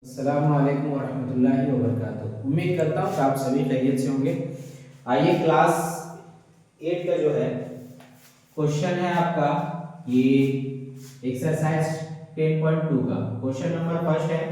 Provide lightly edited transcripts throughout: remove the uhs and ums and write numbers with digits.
अस्सलामुअलैकुम वरहमतुल्लाहि वबरकातुहू। उम्मीद करता हूँ कि आप सभी खैरियत से होंगे। आइए क्लास 8 का जो है क्वेश्चन है आपका ये एक्सरसाइज 10.2 का क्वेश्चन नंबर फर्स्ट है।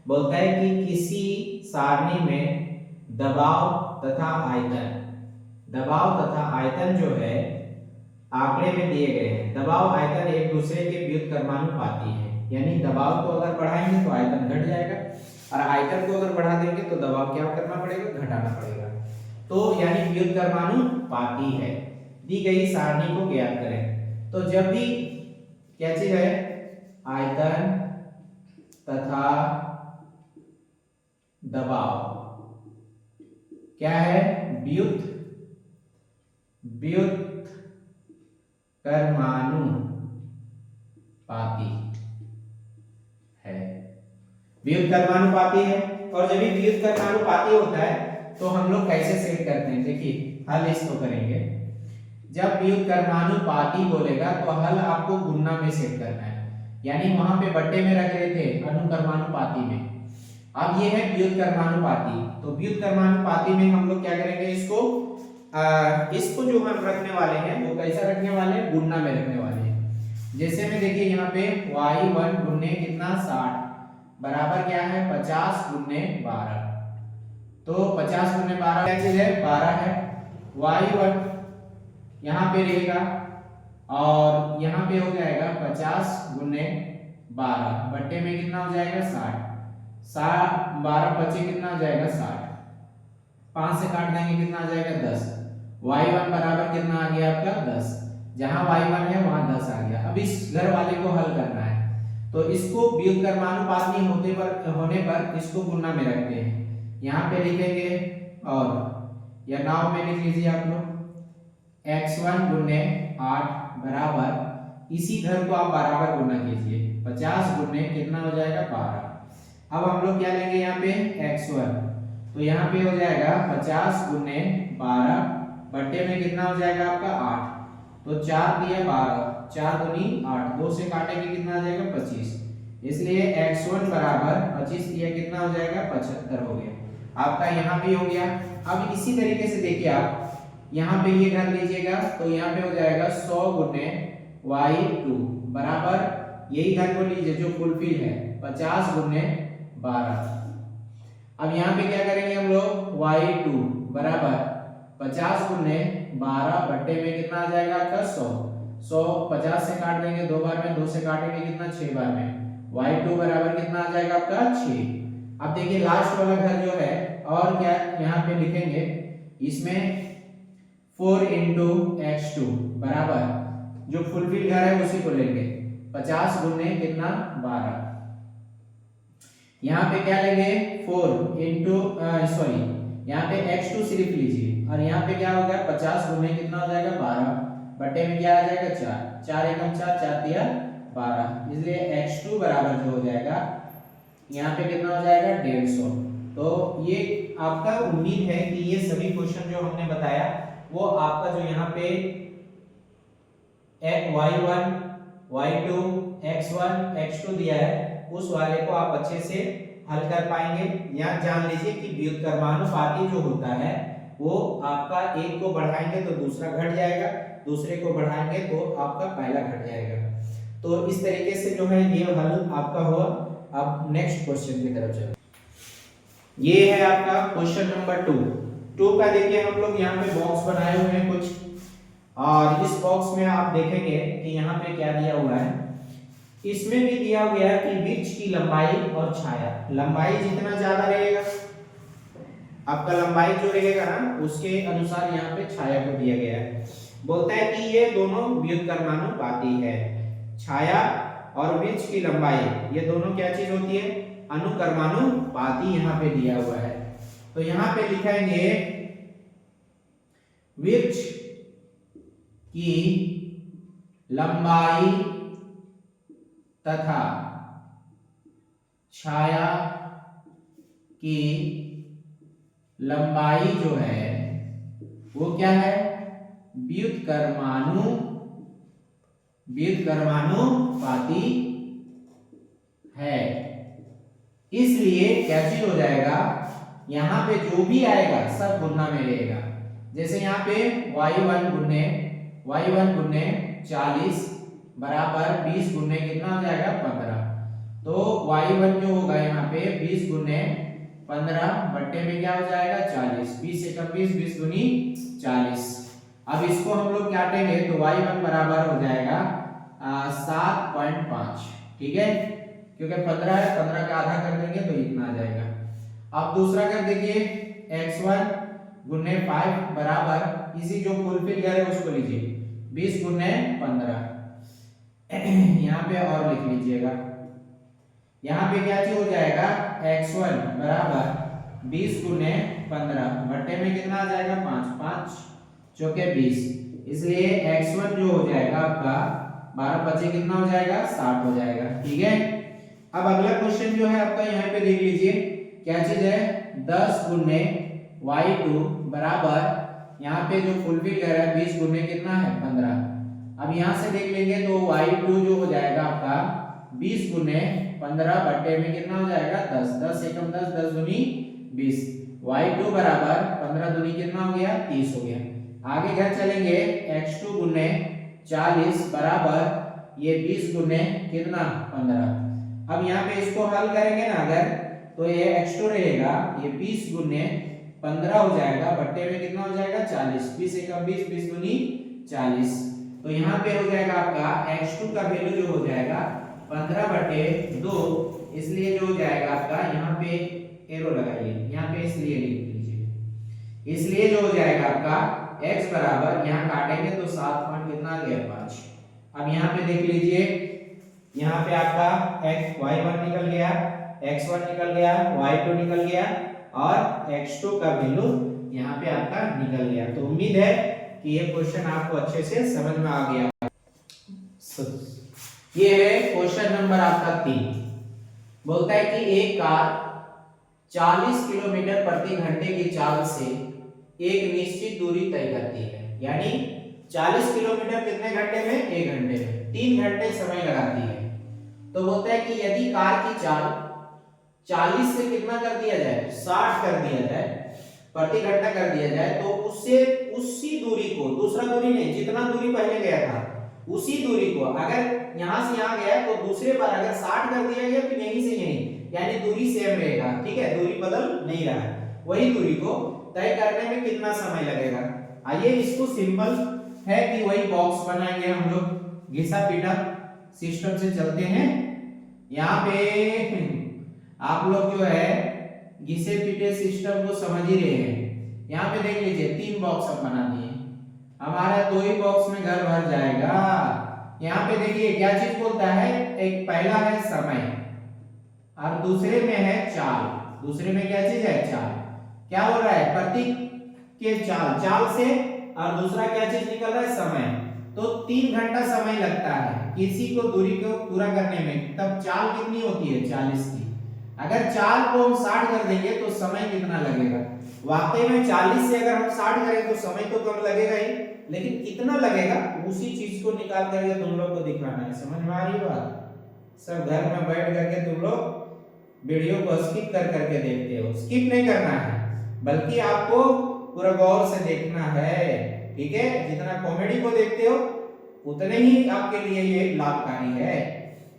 बोलता है कि किसी सारणी में दबाव तथा आयतन जो है आंकड़े में दिए गए हैं। दबाव आयतन एक दूसरे के व्युत्क्रमानुपाती है, यानी दबाव को अगर बढ़ाएंगे तो आयतन घट जाएगा और आयतन को अगर बढ़ा देंगे तो दबाव क्या करना पड़ेगा, घटाना पड़ेगा। तो यानी व्युत्क्रमानुपाती है। दी गई सारणी को ज्ञात करें। तो जब भी क्या चीज है, आयतन तथा दबाव क्या है, व्युत्क्रमानुपाती है। व्युत्क्रमानुपाती है और जब भी व्युत्क्रमानुपाती होता है तो हम लोग कैसे सेट करते हैं, देखिए हल इसको करेंगे। जब व्युत्क्रमानुपाती बोलेगा तो हल आपको गुणा में सेट करना है, यानी वहां पे बट्टे में रख रहे थे अनुक्रमानुपाती में। अब ये है व्युत्क्रमानुपाती, तो व्युत्क्रमानुपाती में हम लोग क्या करेंगे, इसको जो हम रखने वाले हैं वो कैसा रखने वाले हैं, गुणा में रखने वाले हैं। जैसे में देखिए यहाँ पे y1 गुने कितना 60 बराबर क्या है 50 गुने 12। तो 50 गुने 12 क्या चीज है, 12 है। y1 यहाँ पे रहेगा और यहाँ पे हो जाएगा 50 गुने 12 बट्टे में कितना हो जाएगा 60। 12 बचे कितना हो जाएगा 60। 5 से काट देंगे कितना आ जाएगा 10। y1 बराबर कितना आ गया आपका 10। जहां y1 है वहां 10 आ गया। अब इस घर वाले को हल करना है तो इसको व्युत्क्रमानुपाती होने पर इसको गुणा में रखते हैं। यहाँ पे लिखेंगे और या नाव में लिख लीजिए आप लोग x1 गुने 8 बराबर, इसी घर को आप बराबर गुणा कीजिए, 50 गुने कितना हो जाएगा 12। अब हम लोग क्या लेंगे यहाँ पे x1, तो यहाँ पे हो जाएगा 50 गुने 12 बट्टे में कितना हो जाएगा आपका 8। तो 4 दिया 12, 4 दूनी 8, 2 से काटेंगे कितना आ जाएगा 25। इसलिए x1 बराबर 25 दिया कितना हो जाएगा 75 हो गया आपका। यहाँ भी हो गया। अब इसी तरीके से देखिए आप यहाँ पे ये घर लीजिएगा तो यहाँ पे हो जाएगा 100 गुने y2 बराबर, यही घर को लीजिए जो फुलफिल है 50 गुने 12। अब यहाँ पे क्या करेंगे हम लोग, y2 बराबर 50 गुने 12 बट्टे में कितना आ जाएगा आपका 100। 50 से काट देंगे 2 बार में, 2 से काटेंगे कितना 6 बार में, y2 बराबर कितना आ जाएगा आपका 6। अब देखिए लास्ट वाला घर जो है और क्या यहाँ पे लिखेंगे, इसमें 4 इंटू x2 बराबर जो फुलफिल घर है उसी को लेंगे 50 गुने कितना 12। यहाँ पे क्या लेंगे 4 इंटू यहाँ पे x2 सिर्फ लीजिए और यहाँ पे क्या होगा 50 गुने कितना हो जाएगा 12 बटे में क्या आ जाएगा 4, 4 एकम 4, 4 दिया 12, इसलिए x2 बराबर जो हो जाएगा यहाँ पे कितना हो जाएगा 150। तो ये आपका उम्मीद है कि ये सभी क्वेश्चन जो हमने बताया वो आपका जो यहाँ पे y1 y2 x1 x2 दिया है उस वाले को आप अच्छे से हल कर पाएंगे। यहाँ जान लीजिए कि व्युत्क्रमानुपाती जो होता है वो आपका एक को बढ़ाएंगे तो दूसरा घट जाएगा, दूसरे को बढ़ाएंगे तो आपका पहला घट जाएगा। तो इस तरीके से जो है ये हल आपका हुआ। अब नेक्स्ट क्वेश्चन की तरफ चलो। ये है आपका क्वेश्चन नंबर 2 का। देखिए हम लोग यहाँ पे बॉक्स बनाए हुए हैं कुछ, और इस बॉक्स में आप देखेंगे कि यहाँ पे क्या दिया हुआ है। इसमें भी दिया गया है कि वृक्ष की लंबाई और छाया, लंबाई जितना ज्यादा रहेगा आपका लंबाई जो रहेगा ना उसके अनुसार यहाँ पे छाया को दिया गया है। बोलता है कि ये दोनों व्युत्क्रमानुपाती है। छाया और वृक्ष की लंबाई ये दोनों क्या चीज होती है, अनुक्रमानुपाती यहाँ पे दिया हुआ है। तो यहाँ पे लिखेंगे वृक्ष की लंबाई तथा छाया की लंबाई जो है वो क्या है, व्युत्क्रमानुपाती है। इसलिए क्या चीज हो जाएगा, यहाँ पे जो भी आएगा सब गुना में रहेगा। जैसे यहाँ पे y1 गुने 40 बराबर 20 गुने कितना हो जाएगा 15। तो y1 जो होगा यहाँ पे 20 गुने 15 बट्टे में क्या हो जाएगा 40, 20 एकम 20, 20 दूनी 40। अब इसको हम लोग काटेंगे तो y1 बराबर हो जाएगा 7.5, ठीक है, क्योंकि 15 है, 15 का आधा कर देंगे तो इतना आ जाएगा। अब दूसरा कर देखिए, x1 गुने 5 बराबर इसी जो फुल फिगर है उसको लीजिए 20 गुने 15, यहाँ पे और लिख लीजिएगा। यहाँ पे क्या चीज हो जाएगा, x1 बराबर 20 गुने 15 बट्टे में कितना आ जाएगा 5, 5 चौके 20, इसलिए x1 जो हो जाएगा आपका 12 बचे कितना हो जाएगा 60 हो जाएगा, ठीक है। अब अगला क्वेश्चन जो है आपका यहाँ पे देख लीजिए, क्या चीज है, 10 गुने y2 बराबर यहाँ पे जो फुल फिगर है 20 गुने कितना है 15। अब यहाँ से देख लेंगे तो y2 जो हो जाएगा आपका 20 गुने 15 बट्टे में कितना हो जाएगा 10, 10 एकम 10, 10 दूनी 20, y2 बराबर 15 दूनी कितना हो गया 30 हो गया। आगे घर चलेंगे, x2 गुने 40 बराबर ये 20 गुने कितना 15। अब यहाँ पे इसको हल करेंगे ना अगर, तो ये x2 रहेगा ये 20 गुने 15 हो जाएगा बट्टे में कितना हो जाएगा 40, 20 एकम 20, 20 दूनी 40। तो यहाँ पे हो जाएगा आपका x2 का वैल्यू जो हो जाएगा 15 बटे 2, इसलिए जो हो जाएगा आपका यहाँ पे एरो लगाइए, यहाँ पे इसलिए लिख लीजिए, इसलिए जो हो जाएगा आपका x बराबर यहाँ काटेंगे तो 7 पॉइंट कितना आ गया 5। अब यहाँ पे देख लीजिए, यहाँ पे आपका y1 निकल गया, x1 निकल गया, y2 निकल गया और x2 का वैल्यू यहाँ पे आपका निकल गया। तो उम्मीद है कि ये क्वेश्चन आपको अच्छे से समझ में आ गया। ये है क्वेश्चन नंबर आपका 3। बोलता है कि एक कार 40 किलोमीटर प्रति घंटे की चाल से एक निश्चित दूरी तय करती है, यानी 40 किलोमीटर कितने घंटे में, 1 घंटे में, 3 घंटे समय लगाती है। तो बोलता है कि यदि कार की चाल 40 से कितना कर दिया जाए, 60 कर दिया जाए, प्रति घंटा कर दिया जाए, तो उससे उसी दूरी को, दूसरा दूरी नहीं, जितना दूरी पहले गया था उसी दूरी को अगर यहां से यहां गया तो दूसरे बार अगर 60 कर दिया गया फिर यहीं से यहीं, यानी दूरी सेम रहेगा, ठीक है, दूरी बदल नहीं रहा है, वही दूरी को तय करने में कितना समय लगेगा। आइए इसको सिंपल है कि वही बॉक्स बनाएंगे हम लोग, घिसा पीटा सिस्टम से चलते हैं। यहाँ पे आप लोग जो है घिसे पीटे सिस्टम को समझ ही रहे हैं। यहाँ पे देख लीजिए 3 बॉक्स अब बना दिए, हमारा 2 ही बॉक्स में घर भर जाएगा। यहाँ पे देखिए क्या चीज बोलता है, एक पहला है समय और दूसरे में है चाल, दूसरे में क्या चीज है चाल, क्या बोल रहा है प्रतीक के चाल, चाल से, और दूसरा क्या चीज निकल रहा है समय। तो 3 घंटा समय लगता है किसी को दूरी को पूरा करने में, तब चाल कितनी होती है 40 की। अगर चाल को हम 60 कर देंगे तो समय कितना लगेगा, वाकई में 40 से अगर हम 60 करें तो समय तो कम लगेगा ही, लेकिन कितना लगेगा उसी चीज को निकाल करके तुम लोग को दिखाना है। समझ में आ रही बात, सब घर में बैठ करके तुम लोग वीडियो को स्किप कर करके देखते हो, स्किप नहीं करना है बल्कि आपको पूरा गौर से देखना है, ठीक है। जितना कॉमेडी को देखते हो उतने ही आपके लिए ये लाभकारी है,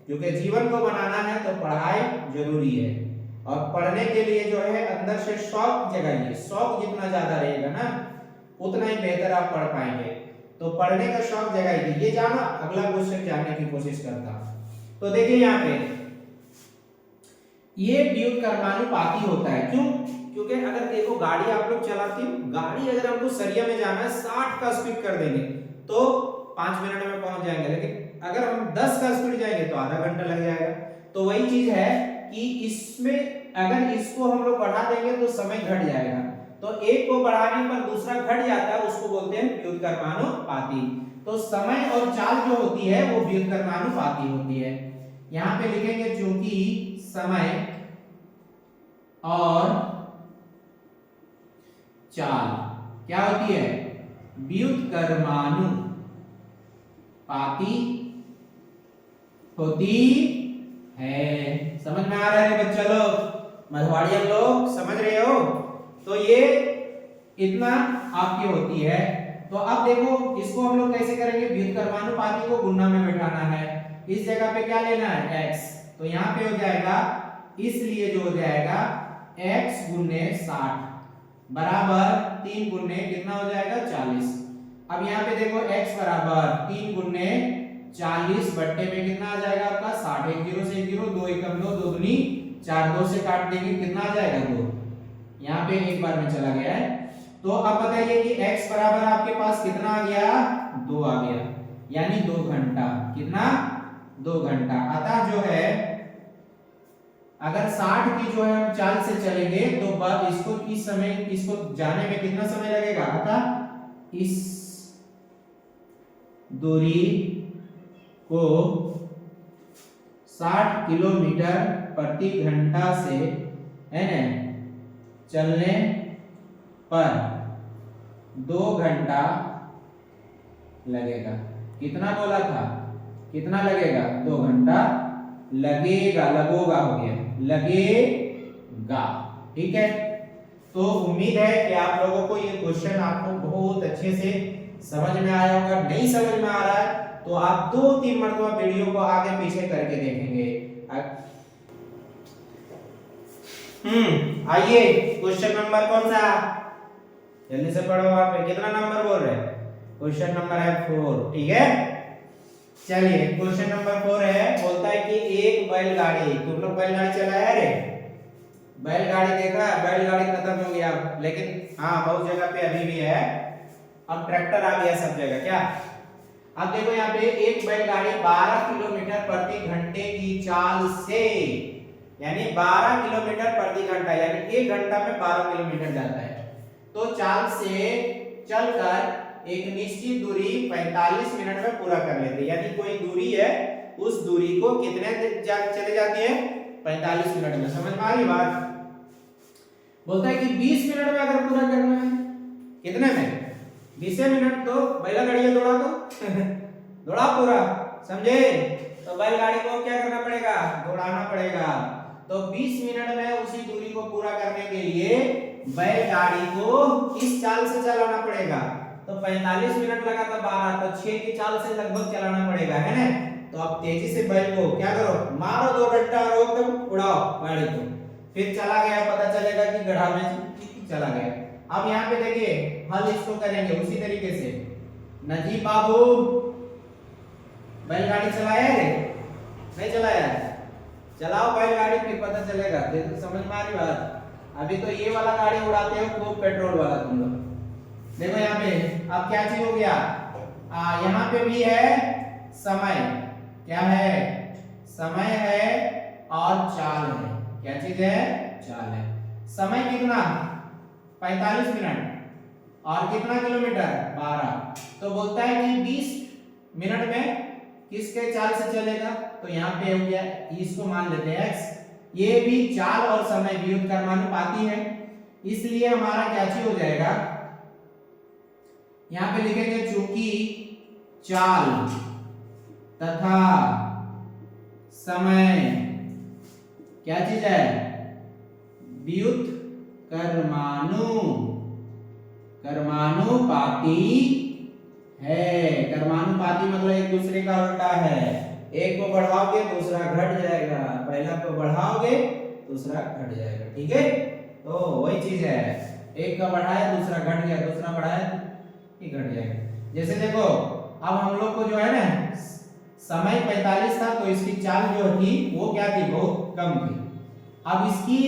क्योंकि जीवन को बनाना है तो पढ़ाई जरूरी है, और पढ़ने के लिए जो है अंदर से शौक जगाइए, शौक जितना ज्यादा रहेगा ना उतना ही बेहतर आप पढ़ पाएंगे। तो पढ़ने का शौक जगाइए। ये जाना, अगला क्वेश्चन जानने की कोशिश करता। तो देखिए यहाँ पे ये व्युत्क्रमानुपाती होता है, क्यों, क्योंकि अगर देखो गाड़ी आप लोग चलाती हो, गाड़ी अगर हमको सरिया में जाना है 60 का स्पीड कर देंगे तो 5 मिनट में पहुंच जाएंगे, लेकिन अगर हम 10 का स्पीड जाएंगे तो आधा घंटा लग जाएगा। तो वही चीज है कि इसमें अगर इसको हम लोग बढ़ा देंगे तो समय घट जाएगा, तो एक को बढ़ाने पर दूसरा घट जाता है, उसको बोलते हैं व्युत्क्रमानुपाती। तो समय और चाल जो होती है वो व्युत्क्रमानुपाती होती है। यहाँ पे लिखेंगे चूंकि समय और चाल क्या होती है, व्युत्क्रमानुपाती होती है। समझ में आ रहा है बच्चा लोग, मधवाड़िया लोग समझ रहे हो? तो ये इतना आपकी होती है। तो अब देखो इसको हम लोग कैसे करेंगे, व्युत्क्रमानुपाती को गुणा में बैठाना है। इस जगह पे क्या लेना है, x। तो यहाँ पे हो जाएगा, इसलिए जो हो जाएगा x गुने 60 बराबर 3 गुने कितना हो जाएगा 40। अब यहाँ पे देखो x बराबर 3 गुने 40 बट्टे में कितना आ जाएगा आपका 60। 1 0 से 1 0, 2 1 2, 2 दूनी 4, 2 से काट देंगे कितना आ जाएगा 2। यहाँ पे एक बार में चला गया है। तो अब बताइए कि x बराबर आपके पास कितना आ गया, 2 आ गया, यानी 2 घंटा। कितना, 2 घंटा। अतः जो है अगर 60 की जो है हम चाल से चलेंगे तो इसको इस समय इसको जाने में कितना समय लगेगा, अतः इस दूरी को 60 किलोमीटर प्रति घंटा से है ना चलने पर 2 घंटा लगेगा। कितना बोला था, कितना लगेगा, 2 घंटा लगेगा, लगोगा हो गया, लगेगा। ठीक है, तो उम्मीद है कि आप लोगों को ये क्वेश्चन आपको बहुत अच्छे से समझ में आया होगा। नहीं समझ में आ रहा है तो आप 2-3 मरतबा वीडियो को आगे पीछे करके देखेंगे। आइए क्वेश्चन नंबर कौन सा, जल्दी से पढ़ो। आप कितना नंबर बोल रहे हैं, क्वेश्चन नंबर है 4। ठीक है, चलिए क्वेश्चन नंबर 4 है, बोलता है कि एक बैलगाड़ी, तुम लोग बैलगाड़ी चलाया रे, बैलगाड़ी देखा, बैलगाड़ी खत्म हो गया, लेकिन हाँ बहुत जगह पे अभी भी है, अब ट्रैक्टर आ गया सब जगह। क्या, अब देखो यहाँ पे एक बैलगाड़ी 12 किलोमीटर प्रति घंटे की चाल से, यानी 12 किलोमीटर प्रति घंटा, यानी 1 घंटा में 12 किलोमीटर जाता है, तो चाल से चलकर एक निश्चित दूरी 45 मिनट में पूरा कर लेते हैं। यानी कोई दूरी है, उस दूरी को कितने चले जाती है, 45 मिनट में। समझ में आ रही बात? बोलता है कि 20 मिनट में अगर पूरा करना है, कितने में, 20 मिनट। तो बैलगाड़ी दौड़ा दो दौड़ा पूरा, समझे? तो बैलगाड़ी को क्या करना पड़ेगा, दौड़ाना पड़ेगा। तो 20 मिनट में उसी दूरी को पूरा करने के लिए बैलगाड़ी को इस चाल से चलाना पड़ेगा। तो 45 मिनट लगा था 12, तो 6 की चाल से लगभग चलाना पड़ेगा, है ना? तो अब तेजी से बैल को क्या करो, मारो 2 डंडा और एकदम उड़ाओ गाड़ी को, फिर चला गया, पता चलेगा कि गड्ढा में चला गया। अब यहाँ पे देखिए हल इसको करेंगे उसी तरीके से। नजीब बाबू बैलगाड़ी चलाया है, नहीं चलाया? चलाओ बैलगाड़ी, फिर पता चलेगा। देखो समझ में आ रही बात? अभी तो ये वाला गाड़ी उड़ाते हो खूब, पेट्रोल वाला तुम लोग। देखो यहाँ पे अब क्या चीज हो गया, यहाँ पे भी है समय, क्या है, समय है और चाल है। क्या चीज है, चाल है। समय कितना, 45 मिनट, और कितना किलोमीटर, 12। तो बोलता है कि 20 मिनट में किसके चाल से चलेगा, तो यहाँ पे हो गया, इसको मान लेते हैं x। ये भी चाल और समय व्युत्क्रमानुपाती है, इसलिए हमारा क्या चीज हो जाएगा, यहाँ पे लिखेंगे चूंकि चाल तथा समय क्या चीज है, कर्मानुपाती है। कर्मानुपाती मतलब एक दूसरे का उल्टा है, एक को बढ़ाओगे दूसरा घट जाएगा, पहला को बढ़ाओगे दूसरा घट जाएगा। ठीक है, तो वही चीज है, एक का बढ़ाया दूसरा घट गया, दूसरा बढ़ाया ये घट जाएगा। जैसे देखो अब हम लोग को जो है ना समय 45 था, तो इसकी चाल जो थी वो क्या थी, बहुत कम थी। अब इसकी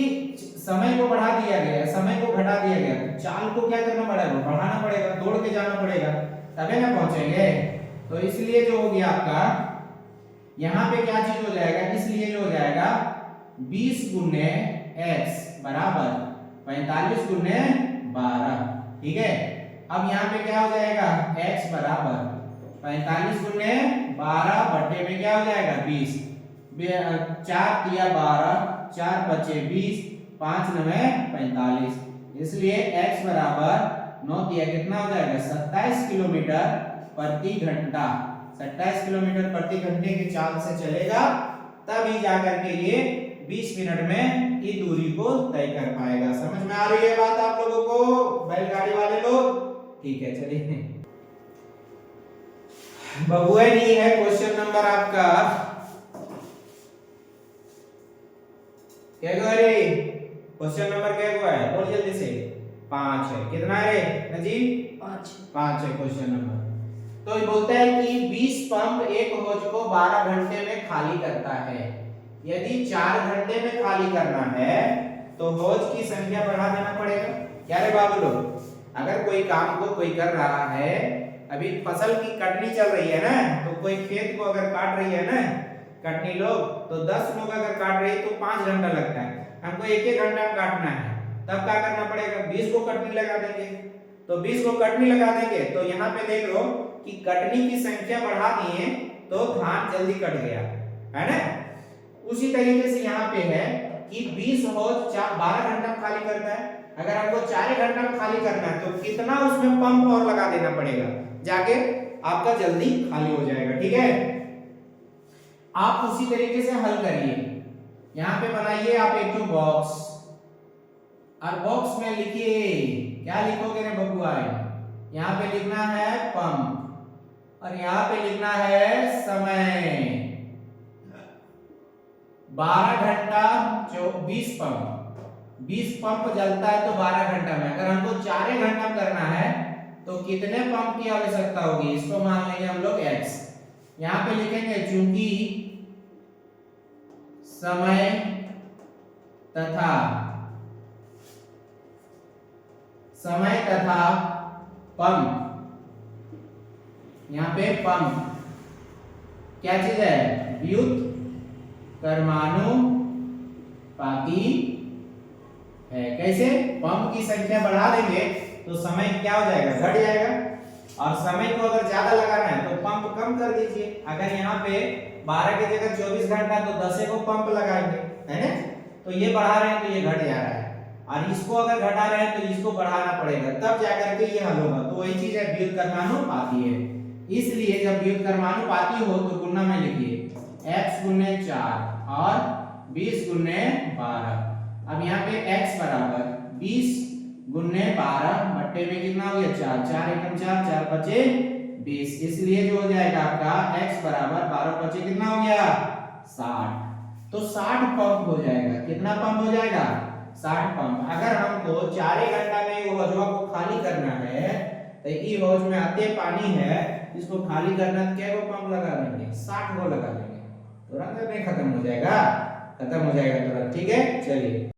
समय को बढ़ा दिया गया, समय को घटा दिया गया, तो चाल को क्या करना पड़ेगा, बढ़ाना पड़ेगा, दौड़ के जाना पड़ेगा, तभी ना पहुंचेंगे। तो इसलिए जो हो गया आपका यहाँ पे क्या चीज हो जाएगा, इसलिए जो हो जाएगा 20 गुने x बराबर 45 गुने 12। ठीक है, अब यहाँ पे क्या हो जाएगा, x बराबर 45 गुने 12 बट्टे में क्या हो जाएगा 20, 4 दिया 12, 4 बचे 20, 5 9 45, इसलिए x बराबर 9 दिया कितना हो जाएगा 27 किलोमीटर प्रति घंटा। 27 किलोमीटर प्रति घंटे की चाल से चलेगा तभी जाकर के ये 20 मिनट में ये दूरी को तय कर पाएगा। समझ में आ रही है बात आप लोगों को, बैलगाड़ी वाले लोग? ठीक है, चलिए बबुआ नहीं है क्वेश्चन नंबर आपका क्या रे? क्वेश्चन नंबर क्या हुआ है? बोल जल्दी से। 5 है। कितना है रे नजीब? 5 है क्वेश्चन नंबर। तो ये बोलता है कि 20 पंप एक हौज को 12 घंटे में खाली करता है। यदि 4 घंटे में खाली करना है तो हौज की संख्या बढ़ा देना पड़ेगा। क्या रे बाबू लोग? अगर कोई काम को कोई कर रहा है, अभी फसल की कटनी चल रही है ना, तो कोई खेत को अगर काट रही है ना कटनी लोग, तो 10 लोग अगर काट रही है तो 5 घंटा लगता है। हमको एक घंटा में काटना है, तब क्या करना पड़ेगा? 20 को कटनी लगा देंगे। तो 20 को कटनी लगा देंगे तो यहाँ पे देख लो कि कटनी की संख्या बढ़ा दिए तो धान जल्दी कट गया, है ना? उसी तरीके से यहाँ पे है कि 20 हौज 12 घंटा में खाली करता है। अगर हमको 4 घंटा में खाली करना है तो कितना उसमें पंप और लगा देना पड़ेगा, जाके आपका जल्दी खाली हो जाएगा। ठीक है, आप उसी तरीके से हल करिए। यहाँ पे बनाइए आप एक तो बॉक्स, और बॉक्स में लिखिए, क्या लिखोगे रे बबुआ? यहाँ पे लिखना है पंप और यहाँ पे लिखना है समय। 12 घंटा 20 पंप, 20 पंप जलता है तो 12 घंटा में। अगर हमको 4 घंटा में करना है तो कितने पंप की आवश्यकता होगी? इसको मान लेंगे हम लोग x। यहाँ पे लिखेंगे चूंकि समय तथा पंप, यहाँ पे पंप क्या चीज है? व्युत्क्रमानुपाती है। कैसे? पंप की संख्या बढ़ा देंगे तो समय क्या हो जाएगा? घट जाएगा। और समय को अगर ज्यादा लगाना है तो पंप कम कर दीजिए। अगर यहाँ पे 12 की जगह 24 घंटा तो 10 को पंप लगाएंगे, है ना? तो ये बढ़ा रहे हैं तो ये घट जा रहा है, और इसको अगर घटा रहे हैं तो इसको बढ़ाना पड़ेगा, तब जाकर के ये हल होगा। तो वही चीज है, व्युत्क्रमानुपाती है। इसलिए जब व्युत्क्रमानुपाती हो तो गुणा में लिखिए x गुने 4 और 20 गुने 12। अब यहाँ पे x बराबर 20 गुने 12 बट्टे में कितना हो गया? 4, 4 एकम 4, 4 पचे 20। इसलिए जो हो जाएगा आपका x बराबर 12 पचे कितना हो गया? 60। तो 60 पंप हो जाएगा। कितना पंप हो जाएगा? 60 पंप। अगर हमको 4 घंटा में ये हौजवा को खाली करना है तो ये हौज में आते पानी है, इसको खाली करना तो क्या पंप लगा देंगे? 60 को लगा देंगे, तुरंत में खत्म हो जाएगा, तुरंत। ठीक है, चलिए।